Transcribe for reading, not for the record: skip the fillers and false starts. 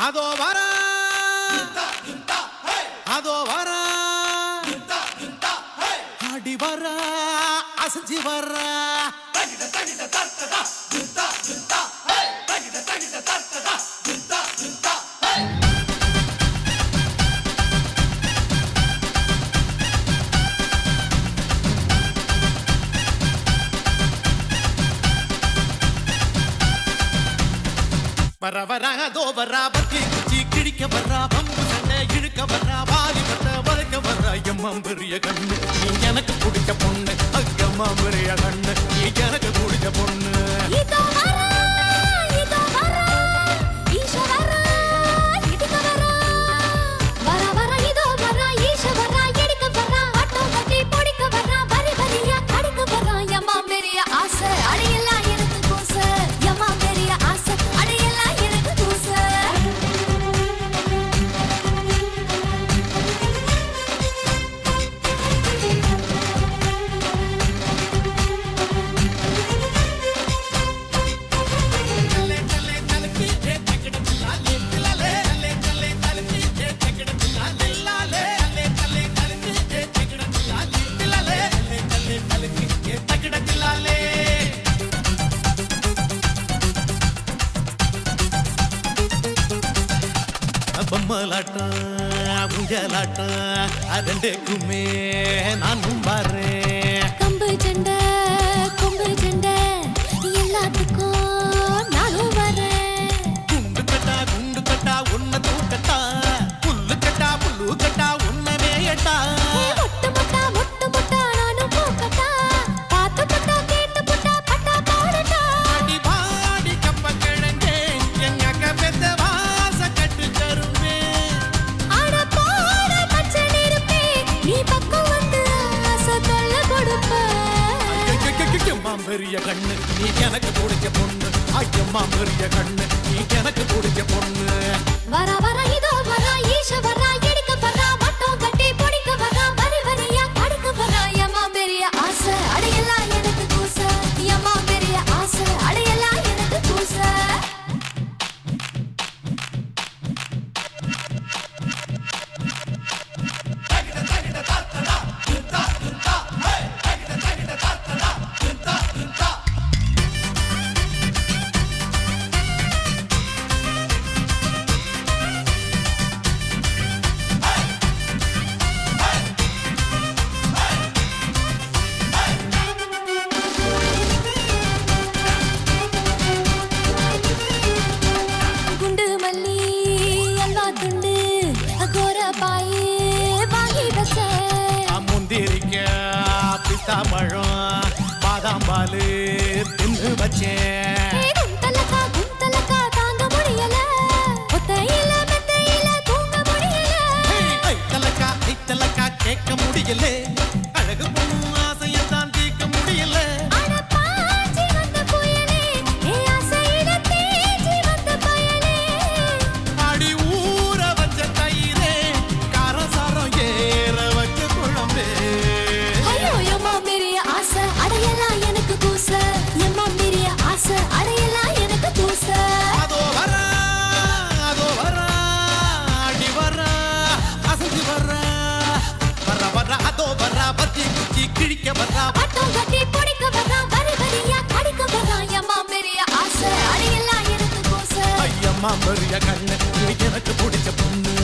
அதோ வர அதோ வர ஆடி வர அசைஞ்சு வர வர வர அதோ வரா பத்தி குச்சி கிழிக்க வர்றா பம்பு சண்டை இழுக்க வர்றா வாலி பட்ட வளைக்க வர்றா எம்மா பெரிய கண்ணு நீ எனக்கு பிடிச்ச பொண்ணு அக்கம்மா பெரிய கண்ணு நீ எனக்கு பிடிச்ச பொண்ணு பொம்மலாட்டம் உயலாட்டம் அதண்டுக்குமே நானும் பாறேன் கம்பு சண்டை கொம்பு சண்டை எல்லாத்துக்கும் நானும் வரேன் குண்டு கட்டா உன்னை தூக்கட்டா புல்லு கட்டா உன்னை மேயட்டா மொட்டு மொட்டா நானும் பூக்கட்டா பார்த்து புட்டா கேட்டு புட்டா பட்டா பாடட்டா அடி பாடி கப்ப கிழங்கே எங்க அக்கா பெத்த வாச கட்டு தருமே ஆட போட பச்சை நிறுப்பே நீ பக்கம் வந்து ஆசை தொல்ல கொடுப்ப ஐயம்மா பெரிய கண்ணு நீ எனக்கு பிடிச்ச பொண்ணு ஐயம்மா பெரிய கண்ணு நீ எனக்கு பிடிச்ச பொண்ணு வர வர இதோ வர ஈஷ வர எடுக்க வர வட்டம் கட்டி பிடிக்க வர வரி வரியா கடுக்க வர எம்மா பெரிய ஆசை அடையெல்லாம் எனக்கு கூச எம்மா பெரிய ஆசை அடையெல்லாம் எனக்கு கூச குண்டு மல்லி அல்வா துண்டு கோர பாயே வாங்கி வச்ச முந்திரிக்க பிஸ்தா பழம் பாதாம் பாலு தின்னு வச்சேன் குந்தலக்கா தாங்க முடியல ஒத்தையில மெத்தையில தூங்க முடியல ஐத்தலக்கா கேட்க முடியல அழகு பொண்ணு ஆசையத்தான் தீர்க்க முடியல அட பாஞ்சி வந்த புயலே ஏ ஆசையில தேஞ்சி வந்த பயலே அடி ஊற வச்ச தயிரே காரசாரம் ஏற வச்ச குழம்பே ஐயோ எம்மா பெரிய ஆசை அடையலாம் எனக்கு கூச எம்மா பெரிய ஆசை அடையலாம் எனக்கு கூச அதோ வர அடி வர அசைஞ்சு வர அதோ வர பத்தி குச்சி கிழிக்க வர வட்டம் கட்டி பிடிக்க வர வரி வரியா கடிக்க வர எம்மா பெரிய ஆசை அடையலாம் எனக்கு கூச ஐயம்மா பெரிய கண்ணு நீ எனக்கு பிடிச்ச பொண்ணு